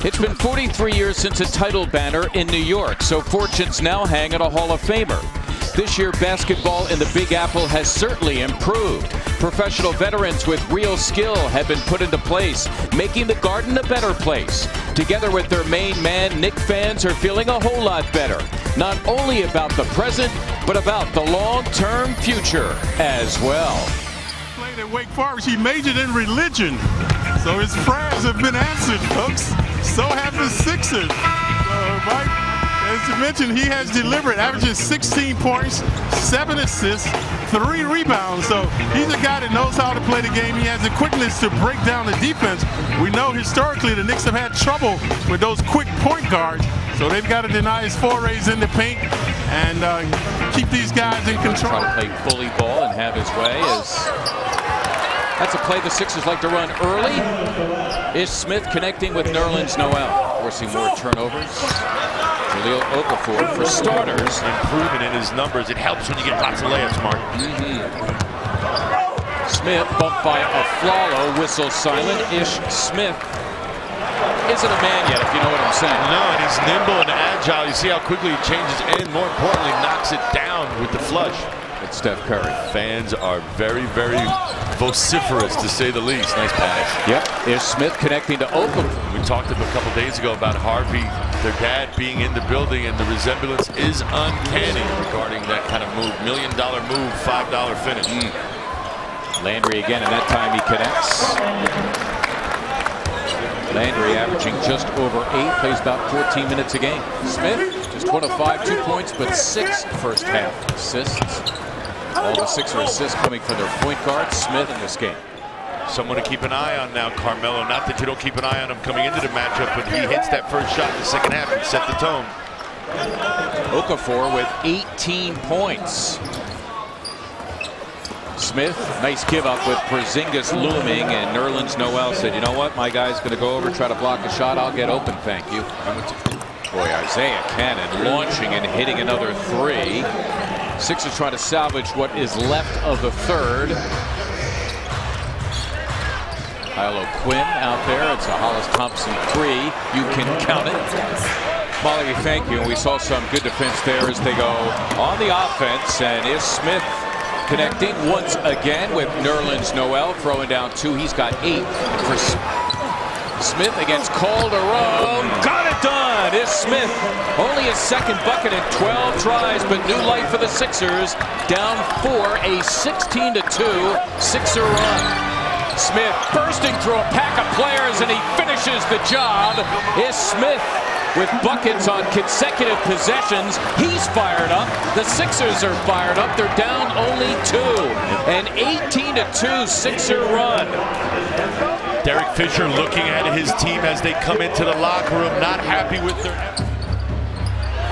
It's been 43 years since a title banner in New York, so fortunes now hang at a Hall of Famer. This year, basketball in the Big Apple has certainly improved. Professional veterans with real skill have been put into place, making the Garden a better place. Together with their main man, Knicks fans are feeling a whole lot better. Not only about the present, but about the long-term future as well. Played at Wake Forest. He majored in religion. So his prayers have been answered, folks. So have the Sixers. Mike, as you mentioned, he has delivered, averaging 16 points, 7 assists, 3 rebounds. So he's a guy that knows how to play the game. He has the quickness to break down the defense. We know historically the Knicks have had trouble with those quick point guards. So they've got to deny his forays in the paint and keep these guys in control. Try to play bully ball and have his way. That's a play the Sixers like to run early. Ish Smith connecting with Nerlens Noel, forcing more turnovers. Jahlil Okafor, for starters, improvement in his numbers. It helps when you get lots of layups, Mark. Smith bumped by Afflalo, whistle silent. Ish Smith isn't a man yet, if you know what I'm saying. No, and he's nimble and agile. You see how quickly he changes and, more importantly, knocks it down with the flush. It's Steph Curry. Fans are very, very vociferous, to say the least. Nice pass. Yep. Ish Smith connecting to Okafor. We talked a couple days ago about Harvey, their dad, being in the building, and the resemblance is uncanny regarding that kind of move. $1 million move, $5 finish. Landry again, and that time he connects. Landry averaging just over 8, plays about 14 minutes a game. Smith, just 1 of 5, 2 points, but 6 first half assists. All the Sixer assists coming from their point guard, Smith, in this game. Someone to keep an eye on now, Carmelo. Not that you don't keep an eye on him coming into the matchup, but he hits that first shot in the second half and set the tone. Okafor with 18 points. Smith, nice give up with Porzingis looming, and Nerlens Noel said, you know what, my guy's going to go over, try to block a shot. I'll get open, thank you. Boy, Isaiah Cannon launching and hitting another 3. Sixers trying to salvage what is left of the third. Kyle O'Quinn out there. It's a Hollis Thompson 3. You can count it. Molly, thank you. And we saw some good defense there as they go on the offense. And Ish Smith connecting once again with Nerlens Noel, throwing down 2. He's got 8 for Smith against Calderon. Got it done. Ish Smith, only his second bucket in 12 tries, but new life for the Sixers. Down 4, a 16-2 Sixer run. Smith bursting through a pack of players, and he finishes the job. Ish Smith with buckets on consecutive possessions. He's fired up. The Sixers are fired up. They're down only 2. An 18-2 Sixer run. Derek Fisher looking at his team as they come into the locker room, not happy with their...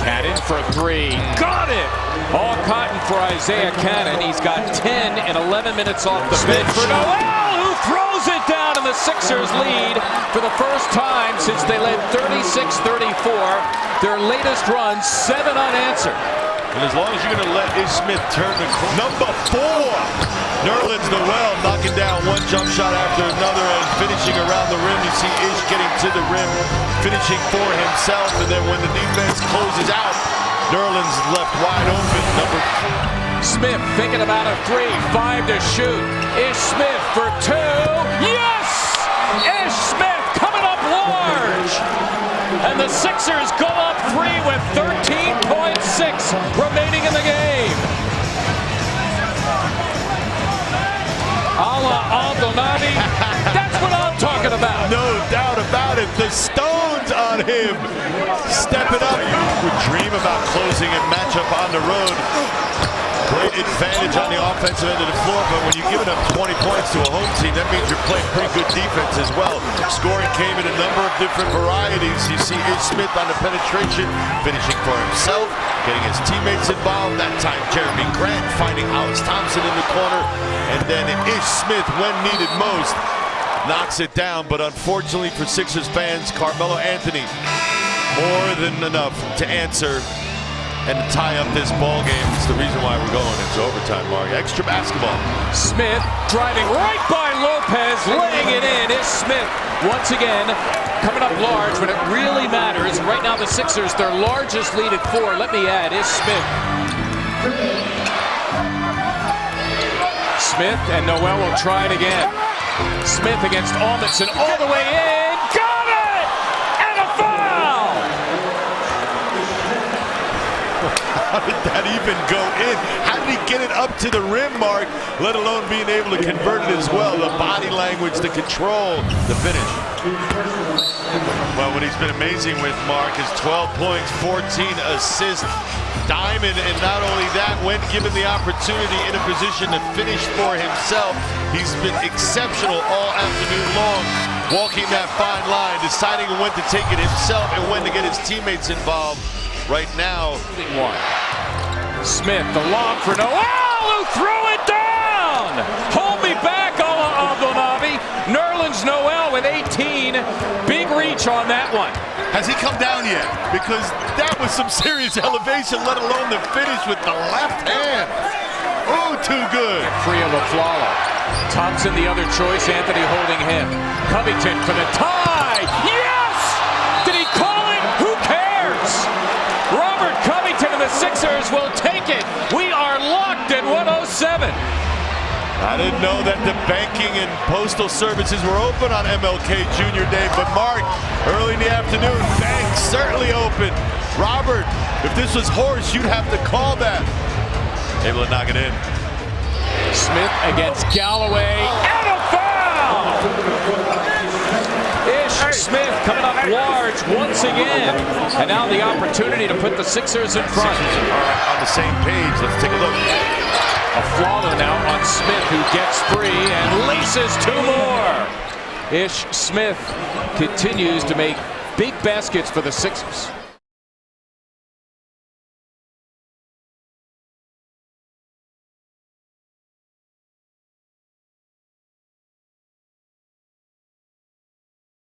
Cannon for 3. Got it! All cotton for Isaiah Cannon. He's got 10 in 11 minutes off the bench for Noel, who throws it down, and the Sixers lead for the first time since they led 36-34. Their latest run, 7 unanswered. And as long as you're going to let Ish Smith turn the corner. Number 4! Nerlens Noel knocking down one jump shot after another and finishing around the rim. You see Ish getting to the rim, finishing for himself, and then when the defense closes out, Nerlens left wide open. Number 4. Smith thinking about a 3, 5 to shoot. Ish Smith for 2. Yes! Ish Smith coming up large. And the Sixers go up 3 with 13.6 remaining in the game. Aldonati, that's what I'm talking about. No doubt about it. The stones on him. Stepping up. We dream about closing a matchup on the road. Great advantage on the offensive end of the floor, but when you're giving up 20 points to a home team, that means you're playing pretty good defense as well. Scoring came in a number of different varieties. You see Ish Smith on the penetration, finishing for himself, getting his teammates involved. That time Jeremy Grant finding Hollis Thompson in the corner, and then Ish Smith, when needed most, knocks it down. But unfortunately for Sixers fans, Carmelo Anthony, more than enough to answer and to tie up this ball game. It's the reason why we're going into overtime, Mark. Extra basketball. Smith driving right by Lopez, laying it in. Ish Smith once again coming up large when it really matters. Right now the Sixers, their largest lead at 4. Let me add, is Smith. Smith and Noel will try it again. Smith against Almondson all the way in. Got it! And a foul! How did that even go in? How did he get it up to the rim, Mark, let alone being able to convert it as well? The body language to control the finish. Well, what he's been amazing with, Mark, is 12 points, 14 assists. Diamond, and not only that, when given the opportunity in a position to finish for himself, he's been exceptional all afternoon long, walking that fine line, deciding when to take it himself and when to get his teammates involved. Right now, Smith, the lob for Noel, who threw it down! Hold me back, Abdelnaby. Nerlens Noel with 18. Big reach on that one. has he come down yet? Because that was some serious elevation, let alone the finish with the left hand. Oh, too good. Free of Aflalo. Thompson the other choice, Anthony holding him. Covington for the tie. Yes! Did he call it? Who cares? Robert Covington and the Sixers will take it. We are locked at 107. I didn't know that the banking and postal services were open on MLK Jr. Day, but Mark, early in the afternoon, banks certainly open. Robert, if this was horse, you'd have to call that. Able to knock it in. Smith against Galloway, and a foul! Ish Smith coming up large once again, and now the opportunity to put the Sixers in front. Sixers are on the same page. Let's take a look. Aflalo now on Smith, who gets free and laces 2 more. Ish Smith continues to make big baskets for the Sixers.